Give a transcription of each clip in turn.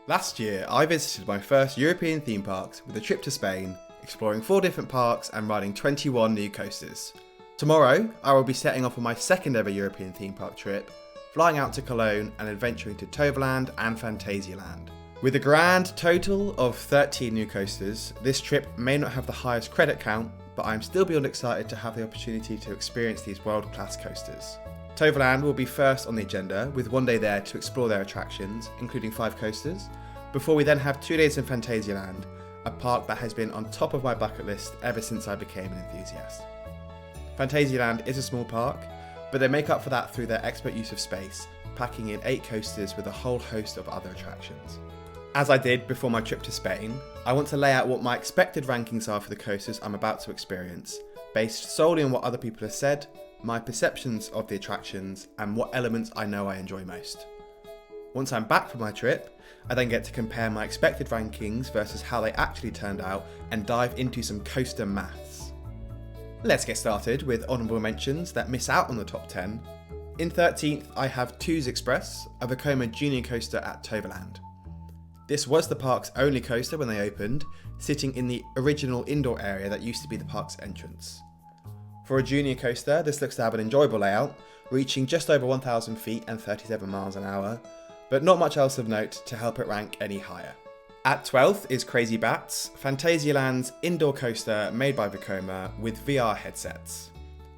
Last year, I visited my first European theme parks with a trip to Spain, exploring 4 different parks and riding 21 new coasters. Tomorrow, I will be setting off on my second ever European theme park trip, flying out to Cologne and adventuring to Toverland and Phantasialand. With a grand total of 13 new coasters, this trip may not have the highest credit count, but I am still beyond excited to have the opportunity to experience these world-class coasters. Toverland will be first on the agenda, with one day there to explore their attractions, including 5 coasters, before we then have 2 days in Phantasialand, a park that has been on top of my bucket list ever since I became an enthusiast. Phantasialand is a small park, but they make up for that through their expert use of space, packing in 8 coasters with a whole host of other attractions. As I did before my trip to Spain, I want to lay out what my expected rankings are for the coasters I'm about to experience, based solely on what other people have said, my perceptions of the attractions, and what elements I know I enjoy most. Once I'm back from my trip, I then get to compare my expected rankings versus how they actually turned out and dive into some coaster maths. Let's get started with honourable mentions that miss out on the top 10. In 13th, I have Two's Express, a Vekoma junior coaster at Toverland. This was the park's only coaster when they opened, sitting in the original indoor area that used to be the park's entrance. For a junior coaster, this looks to have an enjoyable layout, reaching just over 1,000 feet and 37 miles an hour, but not much else of note to help it rank any higher. At 12th is Crazy Bats, Phantasialand's indoor coaster made by Vekoma with VR headsets.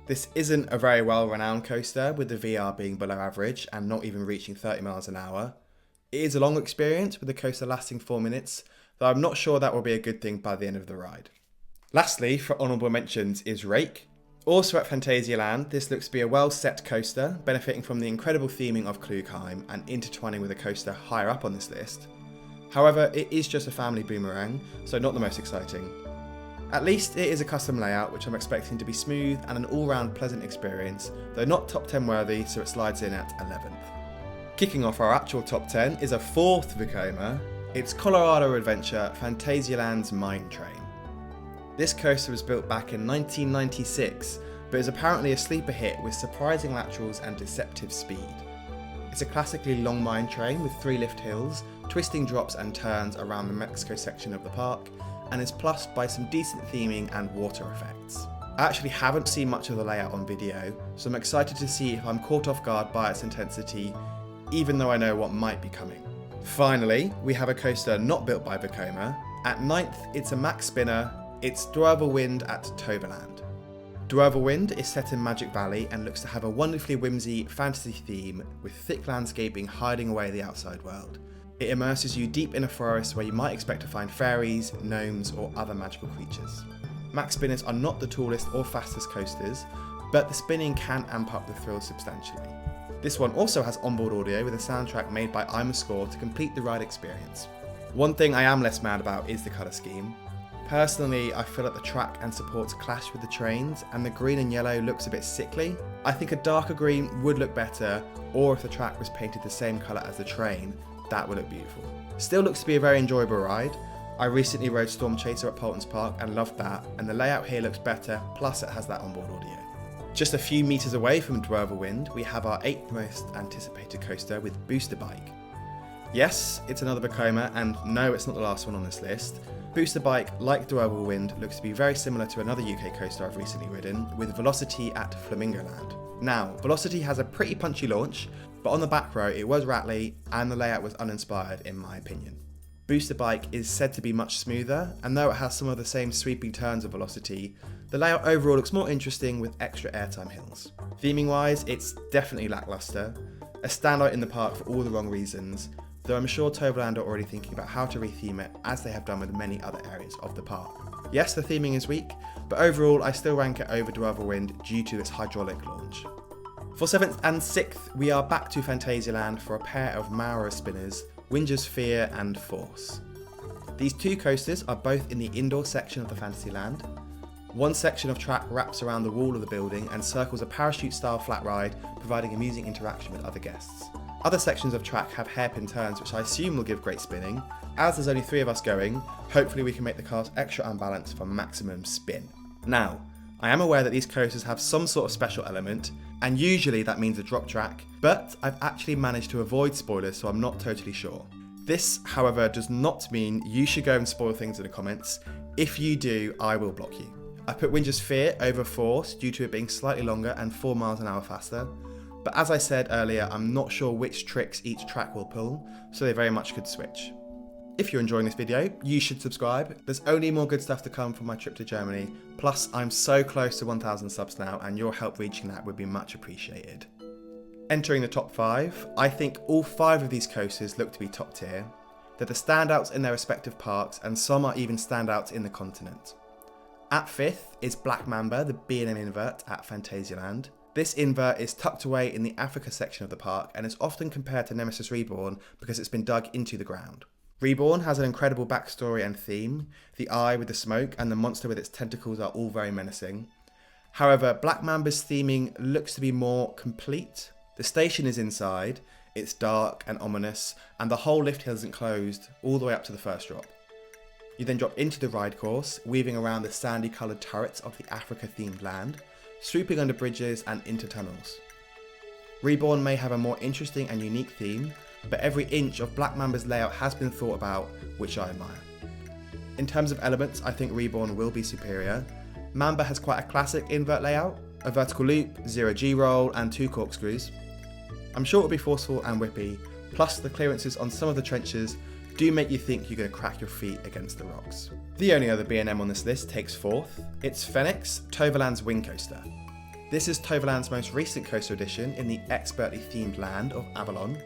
This isn't a very well-renowned coaster, with the VR being below average and not even reaching 30 miles an hour. It is a long experience, with the coaster lasting 4 minutes, though I'm not sure that will be a good thing by the end of the ride. Lastly, for honourable mentions is Rake. Also at Phantasialand, this looks to be a well-set coaster, benefiting from the incredible theming of Klugheim and intertwining with a coaster higher up on this list. However, it is just a family boomerang, so not the most exciting. At least it is a custom layout, which I'm expecting to be smooth and an all-round pleasant experience, though not top 10 worthy, so it slides in at 11th. Kicking off our actual top 10 is a 4th Vekoma. It's Colorado Adventure Phantasialand's Mine Train. This coaster was built back in 1996, but is apparently a sleeper hit with surprising laterals and deceptive speed. It's a classically long mine train with 3 lift hills, twisting drops and turns around the Mexico section of the park, and is plussed by some decent theming and water effects. I actually haven't seen much of the layout on video, so I'm excited to see if I'm caught off guard by its intensity, even though I know what might be coming. Finally, we have a coaster not built by Vekoma. At 9th, it's a max spinner. It's Toverland at Toverland. Toverland is set in Magic Valley and looks to have a wonderfully whimsy fantasy theme with thick landscaping hiding away the outside world. It immerses you deep in a forest where you might expect to find fairies, gnomes, or other magical creatures. Max spinners are not the tallest or fastest coasters, but the spinning can amp up the thrill substantially. This one also has onboard audio with a soundtrack made by I'm a Score to complete the ride experience. One thing I am less mad about is the colour scheme. Personally, I feel like the track and supports clash with the trains, and the green and yellow looks a bit sickly. I think a darker green would look better, or if the track was painted the same colour as the train, that would look beautiful. Still looks to be a very enjoyable ride. I recently rode Storm Chaser at Paultons Park and loved that, and the layout here looks better, plus it has that onboard audio. Just a few metres away from Toverland, we have our 8th most anticipated coaster with Booster Bike. Yes, it's another Vekoma, and no, it's not the last one on this list. Booster Bike, like Toverland, looks to be very similar to another UK coaster I've recently ridden, with Velocity at Flamingoland. Now, Velocity has a pretty punchy launch, but on the back row it was rattly, and the layout was uninspired in my opinion. Booster Bike is said to be much smoother, and though it has some of the same sweeping turns of Velocity, the layout overall looks more interesting with extra airtime hills. Theming wise, it's definitely lackluster, a standout in the park for all the wrong reasons, though I'm sure Toverland are already thinking about how to retheme it, as they have done with many other areas of the park. Yes, the theming is weak, but overall I still rank it over Toverland due to its hydraulic launch. For 7th and 6th, we are back to Phantasialand for a pair of Mauro spinners, Winger's Fear and Force. These 2 coasters are both in the indoor section of the Fantasyland. One section of track wraps around the wall of the building and circles a parachute-style flat ride, providing amusing interaction with other guests. Other sections of track have hairpin turns, which I assume will give great spinning. As there's only 3 of us going, hopefully we can make the cars extra unbalanced for maximum spin. Now, I am aware that these coasters have some sort of special element, and usually that means a drop track, but I've actually managed to avoid spoilers, so I'm not totally sure. This, however, does not mean you should go and spoil things in the comments. If you do, I will block you. I put Windjar's Fear over Force due to it being slightly longer and 4 miles an hour faster. But as I said earlier, I'm not sure which tricks each track will pull, so they very much could switch. If you're enjoying this video, you should subscribe. There's only more good stuff to come from my trip to Germany. Plus, I'm so close to 1,000 subs now, and your help reaching that would be much appreciated. Entering the top 5, I think all 5 of these coasters look to be top tier. They're the standouts in their respective parks, and some are even standouts in the continent. At 5th is Black Mamba, the B&M invert at Phantasialand. This invert is tucked away in the Africa section of the park and is often compared to Nemesis Reborn because it's been dug into the ground. Reborn has an incredible backstory and theme. The eye with the smoke and the monster with its tentacles are all very menacing. However, Black Mamba's theming looks to be more complete. The station is inside, it's dark and ominous, and the whole lift hill isn't closed all the way up to the first drop. You then drop into the ride course, weaving around the sandy coloured turrets of the Africa themed land, swooping under bridges and into tunnels. Reborn may have a more interesting and unique theme, but every inch of Black Mamba's layout has been thought about, which I admire. In terms of elements, I think Reborn will be superior. Mamba has quite a classic invert layout, a vertical loop, 0G roll and 2 corkscrews. I'm sure it will be forceful and whippy, plus the clearances on some of the trenches do make you think you're going to crack your feet against the rocks. The only other B&M on this list takes 4th. It's Fenix, Toverland's wing coaster. This is Toverland's most recent coaster edition in the expertly themed land of Avalon.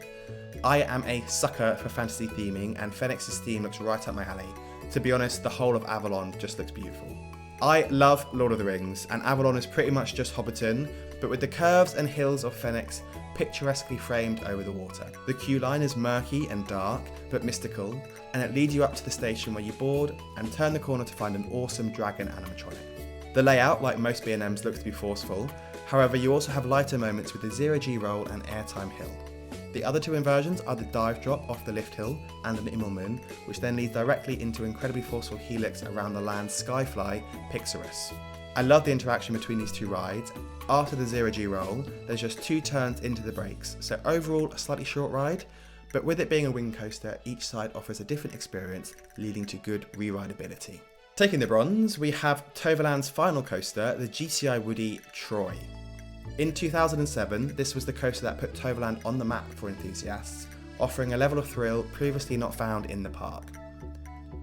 I am a sucker for fantasy theming, and Fenix's theme looks right up my alley. To be honest, the whole of Avalon just looks beautiful. I love Lord of the Rings, and Avalon is pretty much just Hobbiton, but with the curves and hills of Fenix picturesquely framed over the water. The queue line is murky and dark, but mystical, and it leads you up to the station where you board and turn the corner to find an awesome dragon animatronic. The layout, like most B&Ms, looks to be forceful, however you also have lighter moments with the 0G roll and airtime hill. The other 2 inversions are the dive drop off the lift hill and an Immelmoon, which then leads directly into incredibly forceful helix around the land's skyfly, Pixarus. I love the interaction between these 2 rides. After the 0G roll, there's just 2 turns into the brakes, so overall a slightly short ride, but with it being a wing coaster, each side offers a different experience, leading to good re-rideability. Taking the bronze, we have Toverland's final coaster, the GCI Woody Troy. In 2007, this was the coaster that put Toverland on the map for enthusiasts, offering a level of thrill previously not found in the park.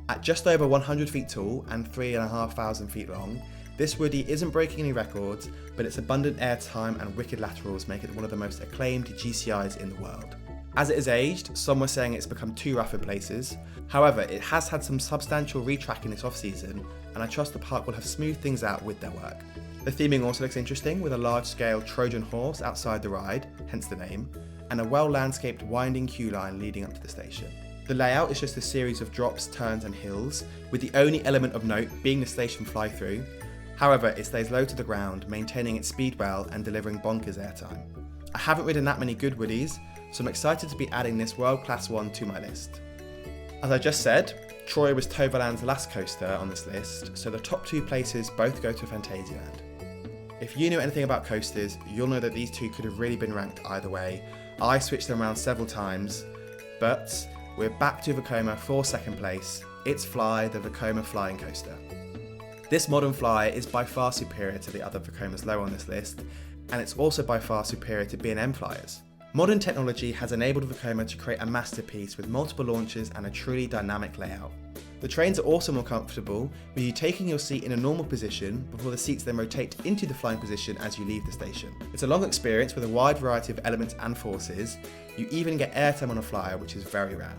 At just over 100 feet tall and 3,500 feet long, this Woody isn't breaking any records, but its abundant airtime and wicked laterals make it one of the most acclaimed GCIs in the world. As it has aged, some were saying it's become too rough in places. However, it has had some substantial retracking this off-season, and I trust the park will have smoothed things out with their work. The theming also looks interesting, with a large-scale Trojan horse outside the ride, hence the name, and a well-landscaped winding queue line leading up to the station. The layout is just a series of drops, turns and hills, with the only element of note being the station fly-through. However, it stays low to the ground, maintaining its speed well and delivering bonkers airtime. I haven't ridden that many good Woodies, so I'm excited to be adding this world-class one to my list. As I just said, Troy was Toverland's last coaster on this list, so the top 2 places both go to Phantasialand. If you know anything about coasters, you'll know that these 2 could have really been ranked either way. I switched them around several times, but we're back to Vekoma for 2nd place. It's Fly, the Vekoma flying coaster. This modern Fly is by far superior to the other Vekomas low on this list, and it's also by far superior to B&M Flyers. Modern technology has enabled Vekoma to create a masterpiece with multiple launches and a truly dynamic layout. The trains are also more comfortable, with you taking your seat in a normal position before the seats then rotate into the flying position as you leave the station. It's a long experience with a wide variety of elements and forces. You even get airtime on a flyer, which is very rare.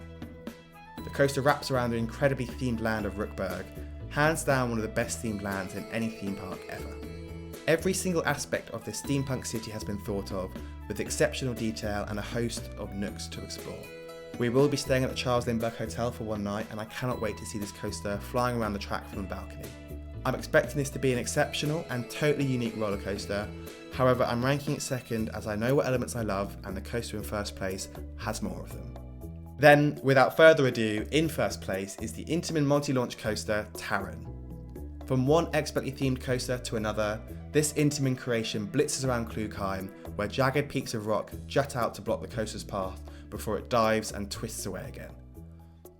The coaster wraps around the incredibly themed land of Rookburg, hands down one of the best themed lands in any theme park ever. Every single aspect of this steampunk city has been thought of, with exceptional detail and a host of nooks to explore. We will be staying at the Charles Lindbergh Hotel for one night, and I cannot wait to see this coaster flying around the track from the balcony. I'm expecting this to be an exceptional and totally unique roller coaster. However, I'm ranking it 2nd as I know what elements I love, and the coaster in 1st place has more of them. Then, without further ado, in 1st place is the Intamin multi-launch coaster Taron. From one expertly themed coaster to another, this Intamin creation blitzes around Klugheim, where jagged peaks of rock jut out to block the coaster's path before it dives and twists away again.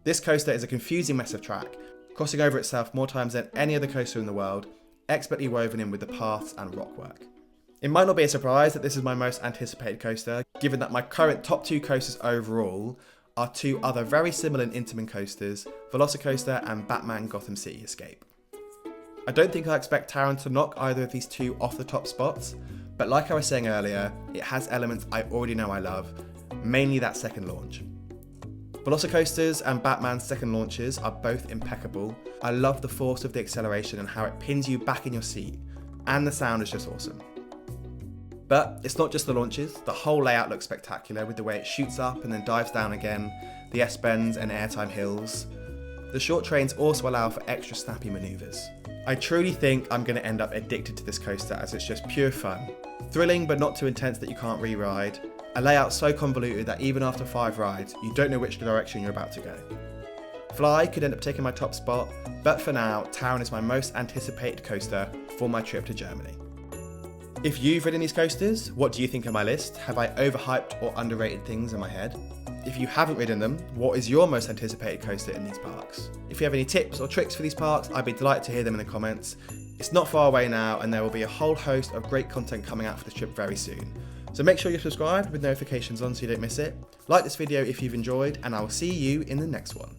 This coaster is a confusing mess of track, crossing over itself more times than any other coaster in the world, expertly woven in with the paths and rockwork. It might not be a surprise that this is my most anticipated coaster, given that my current top 2 coasters overall are 2 other very similar and Intamin coasters, Velocicoaster and Batman Gotham City Escape. I don't think I expect Taron to knock either of these 2 off the top spots, but like I was saying earlier, it has elements I already know I love, mainly that second launch. Velocicoasters and Batman's second launches are both impeccable. I love the force of the acceleration and how it pins you back in your seat, and the sound is just awesome. But it's not just the launches, the whole layout looks spectacular with the way it shoots up and then dives down again, the S-bends and airtime hills. The short trains also allow for extra snappy manoeuvres. I truly think I'm going to end up addicted to this coaster as it's just pure fun. Thrilling but not too intense that you can't re-ride. A layout so convoluted that even after 5 rides, you don't know which direction you're about to go. Fly could end up taking my top spot, but for now, Taron is my most anticipated coaster for my trip to Germany. If you've ridden these coasters, what do you think of my list? Have I overhyped or underrated things in my head? If you haven't ridden them, what is your most anticipated coaster in these parks? If you have any tips or tricks for these parks, I'd be delighted to hear them in the comments. It's not far away now, and there will be a whole host of great content coming out for this trip very soon. So make sure you're subscribed with notifications on so you don't miss it. Like this video if you've enjoyed, and I will see you in the next one.